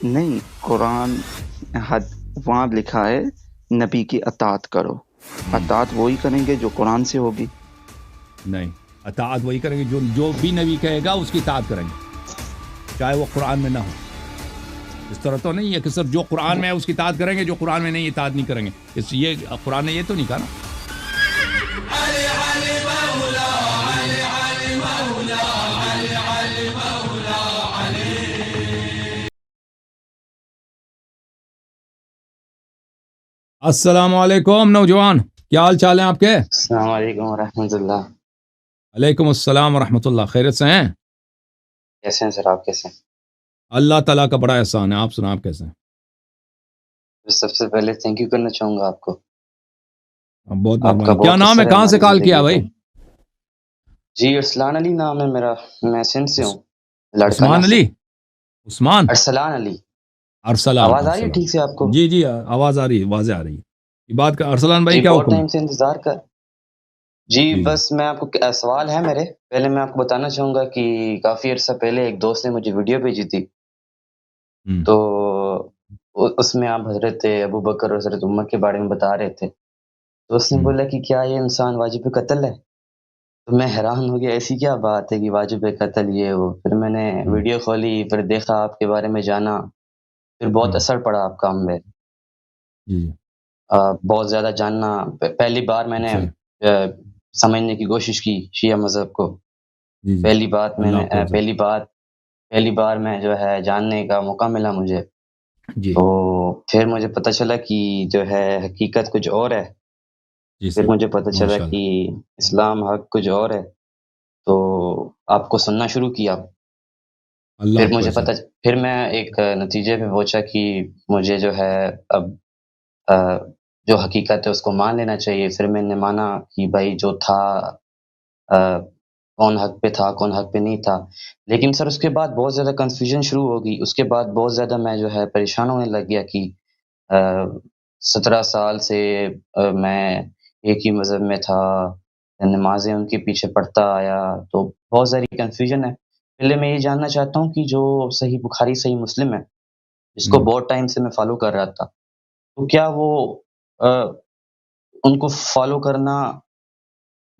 نہیں، قرآن حد وہاں لکھا ہے نبی کی اطاعت کرو، اطاعت وہی کریں گے جو قرآن سے ہوگی۔ نہیں، اطاعت وہی کریں گے جو بھی نبی کہے گا اس کی اطاعت کریں گے، چاہے وہ قرآن میں نہ ہو۔ اس طرح تو نہیں ہے کہ صرف جو قرآن میں ہے اس کی اطاعت کریں گے، جو قرآن میں نہیں اطاعت نہیں کریں گے۔ یہ قرآن نے یہ تو نہیں کہا نا۔ السلام علیکم نوجوان، کیا حال چال ہیں آپ کے؟ السلام علیکم ورحمۃ اللہ۔ علیکم السلام ورحمۃ اللہ، خیریت سے ہیں؟ کیسے ہیں سر؟ آپ کیسے ہیں؟ اللہ تعالیٰ کا بڑا احسان ہے۔ آپ سنا، آپ کیسے ہیں؟ سب سے پہلے تھینک یو کرنا چاہوں گا آپ کو، بہت آپ کا مہربانی۔ کیا بہت نام ہے، اثر ہے کہاں سے ہماری کال کیا زندگی بھائی؟ پہ۔ جی ارسلان علی نام ہے میرا، میں سندھ سے ہوں، لڑکانہ عثمان سے۔ علی؟ عثمان ارسلان علی۔ ارسلان؟ آواز آ رہی ہے ارسلان، ٹھیک سے آپ کو؟ جی جی، آواز آ رہی ہے، واضح آ رہی ہے۔ یہ بات کا ارسلان بھائی جی کیا بہت حکم ہے؟ ٹائم سے انتظار کر۔ جی جی جی بس میں آپ کو سوال ہے میرے، پہلے میں آپ کو بتانا چاہوں گا کہ کافی عرصہ پہلے ایک دوست نے مجھے ویڈیو بھیجی تھی، ہوں، تو اس میں آپ حضرت ابو بکر اور حضرت عمر کے بارے میں بتا رہے تھے، تو اس نے ہوں، بولا کہ کیا یہ انسان واجب قتل ہے؟ تو میں حیران ہو گیا، ایسی کیا بات ہے کہ واجب قتل یہ وہ۔ پھر میں نے ہوں، ویڈیو کھولی، پھر دیکھا، آپ کے بارے میں جانا، پھر بہت ہوں، اثر پڑا آپ کا ہم پہ، جی جی، بہت زیادہ جاننا۔ پہلی بار میں نے اچھا، سمجھنے کی کوشش کی شیعہ مذہب کو، جی جی، پہلی بات میں اللہ نے آپ کو عزت۔ پہلی بار میں جو ہے جاننے کا موقع ملا مجھے، جی تو پھر مجھے پتہ چلا کہ جو ہے حقیقت کچھ اور ہے، جی پھر سر، مجھے پتہ چلا ماشاء اللہ، کہ اسلام حق کچھ اور ہے، تو آپ کو سننا شروع کیا۔ اللہ پھر آپ کو مجھے عزت۔ پھر میں ایک نتیجے پہ پہنچا کہ مجھے جو ہے اب جو حقیقت ہے اس کو مان لینا چاہیے۔ پھر میں نے مانا کہ بھائی جو تھا، کون حق پہ تھا کون حق پہ نہیں تھا۔ لیکن سر اس کے بعد بہت زیادہ کنفیوژن شروع ہو گئی، اس کے بعد بہت زیادہ میں جو ہے پریشان ہونے لگ گیا کہ 17 سال سے میں ایک ہی مذہب میں تھا، نمازیں ان کے پیچھے پڑھتا آیا، تو بہت ساری کنفیوژن ہے۔ پہلے میں یہ جاننا چاہتا ہوں کہ جو صحیح بخاری صحیح مسلم ہے، جس کو بہت ٹائم سے میں فالو کر رہا تھا، تو کیا وہ ان کو فالو کرنا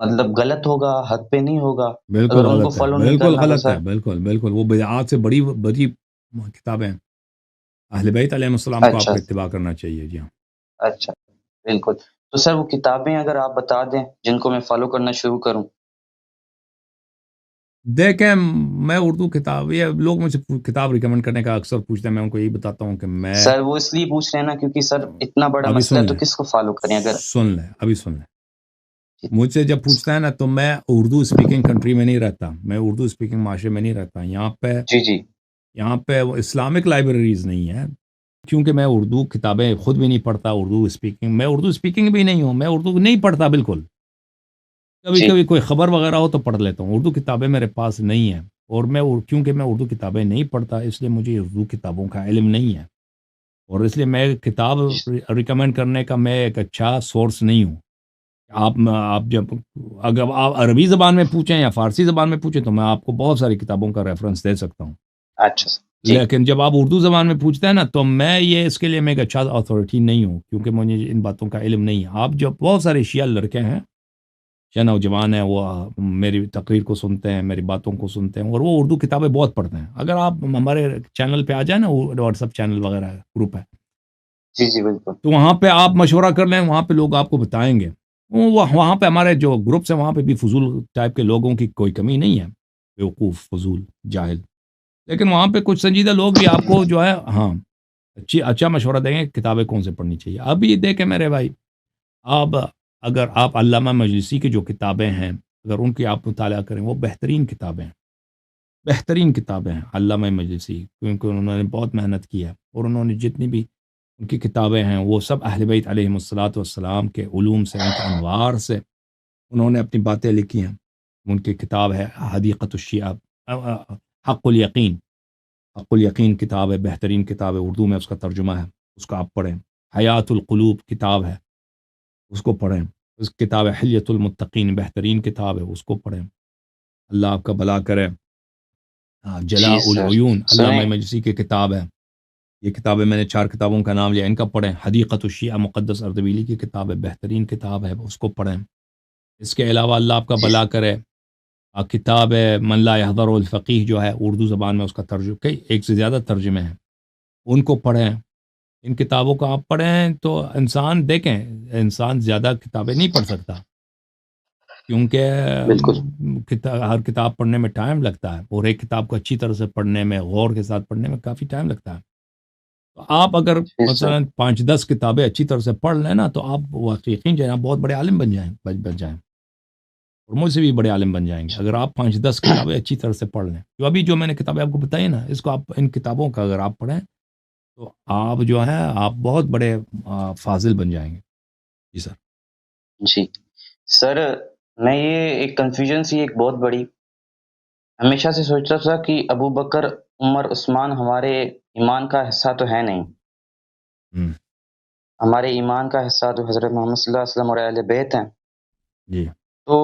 مطلب غلط ہوگا، حق پہ نہیں ہوگا؟ بالکل اگر ان کو غلط ہے، فالو نہیں بالکل کرنا تو غلط ہے، سر؟ بالکل بالکل، وہ بدعات سے بڑی بڑی کتابیں ہیں۔ اہل بیت علیہ السلام کو آپ اچھا کو اتباع کرنا چاہیے، جی ہاں۔ اچھا، بالکل۔ تو سر وہ کتابیں اگر آپ بتا دیں جن کو میں فالو کرنا شروع کروں۔ دیکھیں، میں اردو کتاب، یہ لوگ مجھ سے کتاب ریکمنڈ کرنے کا اکثر پوچھتے ہیں، میں ان کو یہی بتاتا ہوں کہ میں، سر وہ اس لیے پوچھ رہے ہیں نا کیونکہ سر اتنا بڑا ابھی مسئلہ سن ہے تو لیں، کس کو فالو کریں اگر؟ سن لیں، مجھ سے جب پوچھتا ہے نا تو میں اردو اسپیکنگ کنٹری میں نہیں رہتا، میں اردو اسپیکنگ معاشرے میں نہیں رہتا۔ جی جی یہاں پہ وہ اسلامک لائبریریز نہیں ہیں، کیونکہ میں اردو کتابیں خود بھی نہیں پڑھتا، میں اردو اسپیکنگ بھی نہیں ہوں، میں اردو نہیں پڑھتا بالکل۔ کبھی جی کبھی کوئی خبر وغیرہ ہو تو پڑھ لیتا ہوں، اردو کتابیں میرے پاس نہیں ہیں، اور کیونکہ میں اردو کتابیں نہیں پڑھتا، اس لیے مجھے اردو کتابوں کا علم نہیں ہے، اور اس لیے میں کتاب ریکمینڈ کرنے کا میں ایک اچھا سورس نہیں ہوں۔ آپ جب، اگر آپ عربی زبان میں پوچھیں یا فارسی زبان میں پوچھیں تو میں آپ کو بہت ساری کتابوں کا ریفرنس دے سکتا ہوں، اچھا سر، جی لیکن جب آپ اردو زبان میں پوچھتے ہیں نا تو میں یہ اس کے لیے میں ایک اچھا اتھارٹی نہیں ہوں، کیونکہ مجھے ان باتوں کا علم نہیں ہے۔ آپ جو بہت سارے شیعہ لڑکے ہیں یا نوجوان ہیں، وہ میری تقریر کو سنتے ہیں، میری باتوں کو سنتے ہیں، اور وہ اردو کتابیں بہت پڑھتے ہیں۔ اگر آپ ہمارے چینل پہ آ جائیں نا، واٹس ایپ چینل وغیرہ گروپ ہے، جی جی بالکل تو وہاں پہ آپ مشورہ کر لیں، وہاں پہ لوگ آپ کو بتائیں گے۔ وہاں پہ ہمارے جو گروپس ہیں وہاں پہ بھی فضول ٹائپ کے لوگوں کی کوئی کمی نہیں ہے، بیوقوف، فضول، جاہل، لیکن وہاں پہ کچھ سنجیدہ لوگ بھی آپ کو جو ہے، ہاں، اچھا مشورہ دیں گے کتابیں کون سے پڑھنی چاہیے۔ اب یہ دیکھیں میرے بھائی، اب اگر آپ علامہ مجلسی کی جو کتابیں ہیں، اگر ان کی آپ مطالعہ کریں، وہ بہترین کتابیں ہیں، بہترین کتابیں ہیں علامہ مجلسی، کیونکہ انہوں نے بہت محنت کی ہے، اور انہوں نے جتنی بھی ان کی کتابیں ہیں وہ سب اہل بیت علیہم الصلوۃ والسلام کے علوم سے، ان کے انوار سے انہوں نے اپنی باتیں لکھی ہیں۔ ان کی کتاب ہے حدیقۃ الشیعہ، حق الیقین، حق الیقین کتاب ہے، بہترین کتاب ہے، اردو میں اس کا ترجمہ ہے، اس کو آپ پڑھیں۔ حیات القلوب کتاب ہے، اس کو پڑھیں۔ اس کتاب ہے حلیۃ المتقین، بہترین کتاب ہے، اس کو پڑھیں۔ اللہ آپ کا بھلا کرے۔ جی جلاء سر، العیون علامہ سنیں مجلسی کی کتاب ہے، یہ کتابیں میں نے 4 کتابوں کا نام لیا، ان کا پڑھیں۔ حدیقۃ الشیعہ مقدس اردبیلی کی کتاب ہے، بہترین کتاب ہے، اس کو پڑھیں۔ اس کے علاوہ اللہ آپ کا جی بھلا کرے، کتاب ہے من لا يحضر الفقیہ، جو ہے اردو زبان میں اس کا ترجمہ، کئی ایک سے زیادہ ترجمے ہیں، ان کو پڑھیں۔ ان کتابوں کو آپ پڑھیں تو انسان دیکھیں، انسان زیادہ کتابیں نہیں پڑھ سکتا، کیونکہ بالکل ہر کتاب پڑھنے میں ٹائم لگتا ہے، اور ایک کتاب کو اچھی طرح سے پڑھنے میں، غور کے ساتھ پڑھنے میں کافی ٹائم لگتا ہے۔ تو آپ اگر جی سر مثلا 5-10 کتابیں اچھی طرح سے پڑھ لیں نا، تو آپ واقعی جو ہے نا بہت بڑے عالم بن جائیں، اور مجھ سے بھی بڑے عالم بن جائیں گے اگر آپ 5-10 کتابیں اچھی طرح سے پڑھ لیں۔ جو میں نے کتابیں آپ کو بتائی نا، اس کو آپ، ان کتابوں کا اگر آپ پڑھیں تو آپ جو ہیں آپ بہت بڑے فاضل بن جائیں گے۔ جی سر۔ جی سر، میں یہ ایک کنفیوژن سی ایک بہت بڑی ہمیشہ سے سوچتا تھا کہ ابو بکر، عمر، عثمان ہمارے ایمان کا حصہ تو ہے نہیں۔ ہم، ہمارے ایمان کا حصہ تو حضرت محمد صلی اللہ علیہ وسلم اور اہل بیت ہیں۔ جی تو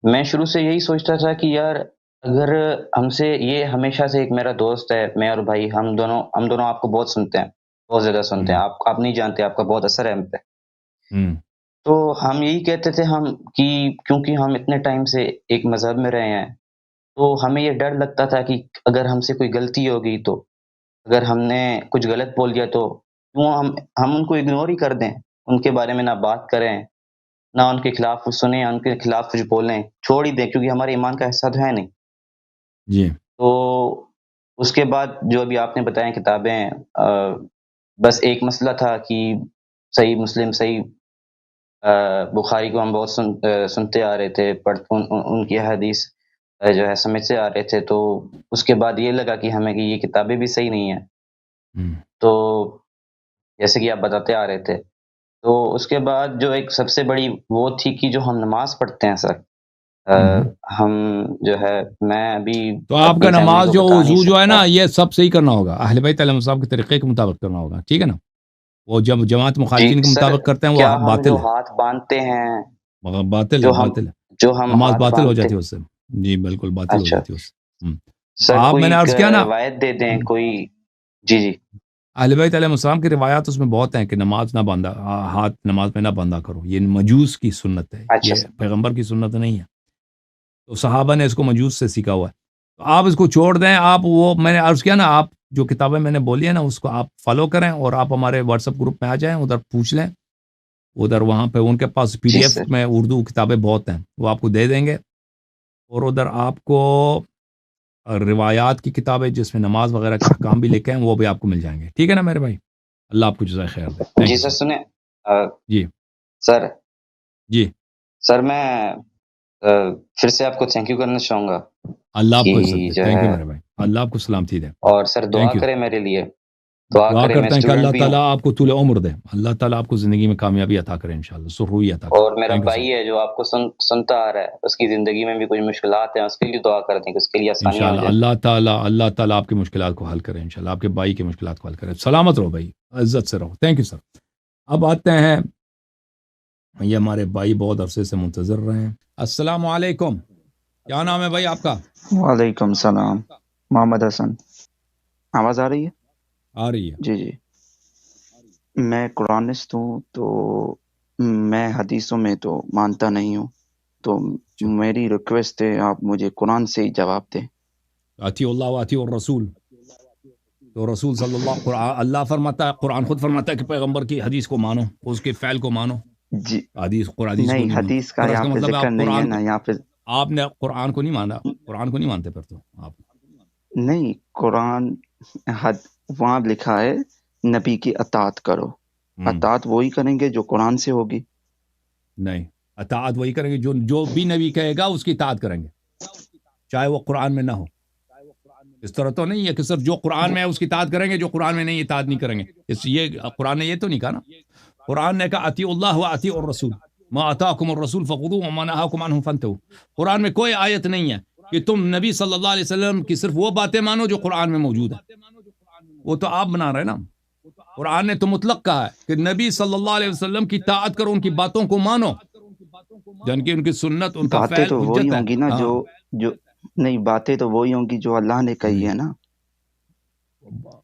میں شروع سے یہی سوچتا تھا کہ یار اگر ہم سے، یہ ہمیشہ سے ایک میرا دوست ہے، میں اور بھائی، ہم دونوں آپ کو بہت سنتے ہیں، بہت زیادہ سنتے ہیں، ہم، آپ نہیں جانتے، آپ کا بہت اثر ہے ہم پہ۔ ہم، تو ہم یہی کہتے تھے ہم کہ کیونکہ ہم اتنے ٹائم سے ایک مذہب میں رہے ہیں، تو ہمیں یہ ڈر لگتا تھا کہ اگر ہم سے کوئی غلطی ہوگی، تو اگر ہم نے کچھ غلط بول دیا تو کیوں ہم ان کو اگنور ہی کر دیں، ان کے بارے میں نہ بات کریں، نہ ان کے خلاف کچھ سنیں، ان کے خلاف کچھ بولیں، چھوڑ ہی دیں، کیونکہ ہمارے ایمان کا حصہ تو ہے نہیں۔ جی تو اس کے بعد جو ابھی آپ نے بتائیں کتابیں، بس ایک مسئلہ تھا کہ صحیح مسلم، صحیح بخاری کو ہم بہت سنتے آ رہے تھے، ان کی حدیث جو ہے سمجھتے آ رہے تھے، تو اس کے بعد یہ لگا کہ ہمیں کہ یہ کتابیں بھی صحیح نہیں ہیں۔ ہم، تو جیسے کہ آپ بتاتے آ رہے تھے، تو اس کے بعد جو ایک سب سے بڑی وہ تھی کہ جو ہم نماز پڑھتے ہیں سر، ہم۔ ہم جو ہے، میں ابھی تو آپ کا اپنی فیملی نماز کو جو بتا نہیں وضو جو ہے سکتا۔ نا، یہ سب صحیح کرنا ہوگا، اہل بیت علیہ السلام کے طریقے کے مطابق کرنا ہوگا، ٹھیک ہے نا؟ وہ جب جماعت جی مخالفین کے سر، مطابق کرتے ہیں وہ کیا ہم جو باطل ہے، ہاتھ باندھتے ہیں، مگر باطل ہے، جو ہم باطل ہے، جو ہم نماز ہاتھ باطل ہو باندھتے، جاتی ہے اس سے۔ جی بالکل باطل ہو اچھا جاتی ہے اس سے۔ تو سر، آپ، کوئی میں نے ایک عرض کیا نا، روایت دے دیں کوئی؟ جی جی اہل بیت علیہ السلام کی روایات اس میں بہت ہیں کہ نماز نہ باندھا، ہاتھ نماز میں نہ باندھا کرو، یہ مجوس کی سنت ہے، اچھا یہ سر، پیغمبر کی سنت نہیں ہے۔ تو صحابہ نے اس کو مجوس سے سیکھا ہوا ہے، تو آپ اس کو چھوڑ دیں۔ آپ وہ، میں نے عرض کیا نا، آپ جو کتابیں میں نے بولی ہیں نا، اس کو آپ فالو کریں، اور آپ ہمارے واٹس ایپ گروپ میں آ جائیں، ادھر پوچھ لیں، ادھر وہاں پہ ان کے پاس جی PDF سر، میں اردو کتابیں بہت ہیں، وہ آپ کو دے دیں گے، اور ادھر آپ کو روایات کی کتابیں جس میں نماز وغیرہ کے احکام بھی لکھے ہیں وہ بھی آپ کو مل جائیں گے، ٹھیک ہے نا میرے بھائی؟ اللہ آپ کو جزائے خیر دے، تھینک جی یو سر، سر۔ سنیں جی سر، جی، میں پھر سے آپ کو تھینک یو کرنا چاہوں گا اللہ آپ کہ کو عزت دے، جو تھینک ہے، یو میرے بھائی، اللہ آپ کو سلامتی دے، اور سر دعا تھینک یو۔ کریں میرے لیے، دعا دعا کریں، میں کرتے ہیں کہ اسٹوڈنٹ اللہ بھی ہوں، تعالیٰ آپ کو طول عمر دے، اللہ تعالیٰ آپ کو زندگی میں کامیابی عطا کرے، انشاءاللہ سرخروئی عطا کرے، اور میرا تھینک یو سر۔ بھائی ہے جو آپ کو سنتا آ رہا ہے، اس کی زندگی میں بھی کچھ مشکلات ہیں، اس کے لیے دعا کر دیں کہ اس کے لیے آسانیاں ہو انشاءاللہ جائیں۔ اللہ تعالیٰ آپ کی مشکلات کو حل کرے، انشاءاللہ آپ کے بھائی کی مشکلات کو حل کرے، سلامت رہو بھائی، عزت سے رہو، تھینک یو سر۔ اب آتے ہیں، یہ ہمارے بھائی بہت عرصے سے منتظر رہے ہیں۔ السلام علیکم، کیا نام ہے بھائی آپ کا؟ وعلیکم السلام، محمد حسن۔ آواز آ رہی ہے؟ آ رہی ہے۔ جی جی، میں قرآنسٹ ہوں، تو میں حدیثوں میں تو مانتا نہیں ہوں، تو میری ریکویسٹ ہے آپ مجھے قرآن سے ہی جواب دیں۔ اطیعوا اللہ واطیعوا الرسول، تو رسول صلی اللہ فرماتا ہے، قرآن خود فرماتا ہے کہ پیغمبر کی حدیث کو مانو، اس کے فعل کو مانو، جی حدیث کو نہیں، نہیں مانتے، حدیث کا پھر اس یہاں کا پہ مطلب ہے ذکر آپ نہیں ہے قرآن نا، کو، یہاں پہ آپ نے قرآن کو نہیں مانا، قرآن کو نہیں مانتے پھر تو آپ۔ نہیں، قرآن وہاں لکھا ہے نبی کی اطاعت کرو، اطاعت وہی کریں گے جو قرآن سے ہوگی۔ نہیں، اطاعت وہی کریں گے جو بھی نبی کہے گا اس کی اطاعت کریں گے، چاہے وہ قرآن میں نہ ہو۔ اس طرح تو نہیں ہے کہ صرف جو قرآن میں ہے اس کی اطاعت کریں گے، جو قرآن میں نہیں اطاعت نہیں کریں گے، یہ قرآن نے یہ تو نہیں کہا نا۔ قرآن نے کہا اطیعوا اللہ واطیعوا الرسول، ما آتاکم الرسول فخذوه وما نهاکم عنہ فانتہوا۔ قرآن میں کوئی آیت نہیں ہے کہ تم نبی صلی اللہ علیہ وسلم کی صرف وہ باتیں مانو جو قرآن میں موجود ہے، وہ تو آپ بنا رہے نا۔ قرآن نے تو مطلق کہا ہے کہ نبی صلی اللہ علیہ وسلم کی اطاعت کرو، ان کی باتوں کو مانو، جن کی ان کی سنت، ان کا باتیں فعل تو وہی حجت ہے۔ ہوں گی نا جو نہیں، باتیں تو وہی ہوں گی جو اللہ نے کہی ہے نا۔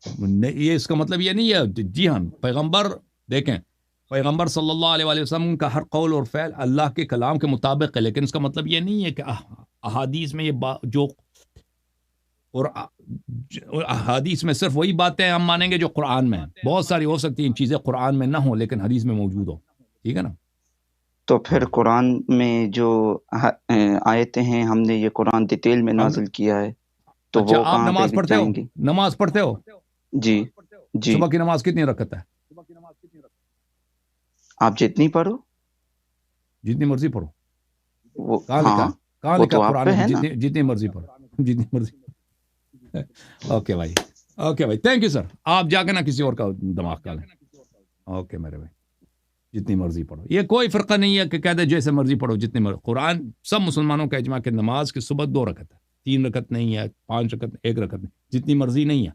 یہ اس کا مطلب یہ نہیں ہے. جی ہاں، پیغمبر دیکھیں، پیغمبر صلی اللہ علیہ وآلہ وسلم کا ہر قول اور فعل اللہ کے کلام کے مطابق ہے، لیکن اس کا مطلب یہ نہیں ہے کہ احادیث میں یہ جو اور احادیث میں صرف وہی باتیں ہم مانیں گے جو قرآن میں ہیں. بہت ساری ہو سکتی ہیں چیزیں قرآن میں نہ ہوں لیکن حدیث میں موجود ہو. ٹھیک ہے نا؟ تو پھر قرآن میں جو آیتیں ہیں ہم نے یہ قرآن ڈیٹیل میں نازل کیا ہے، تو اچھا وہ آپ کہاں پہ نماز لکھ پڑھتے ہو؟ جائیں گے؟ نماز پڑھتے ہو؟ جی جی. صبح کی نماز کتنی رکعت ہے؟ آپ جتنی پڑھو جتنی مرضی پڑھو. وہ کہاں لکھا؟ ہاں کہاں وہ لکھا تو آپ قرآن پہ میں ہے نا. جتنی مرضی پڑھو، جتنی مرضی. اوکے بھائی، اوکے بھائی، تھینک یو سر. آپ جا کے نا کسی اور کا دماغ کا لیں. اوکے میرے بھائی، جتنی مرضی پڑھو. یہ کوئی فرقہ نہیں ہے کہ کہہ دے جیسے مرضی پڑھو جتنی مرضی. قرآن سب مسلمانوں کا اجماع کہ نماز کی صبح 2 رکعت ہے، 3 رکعت نہیں ہے، 5 رکعت، 1 رکعت نہیں، جتنی مرضی نہیں ہے.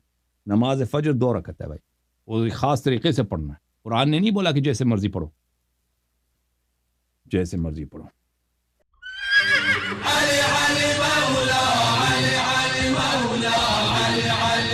نماز فجر 2 رکعت ہے بھائی، وہ خاص طریقے سے پڑھنا ہے. قرآن نے نہیں بولا کہ جیسے مرضی پڑھو، جیسے مرضی پڑھو. علي علي مولا علي علي مولا علي علي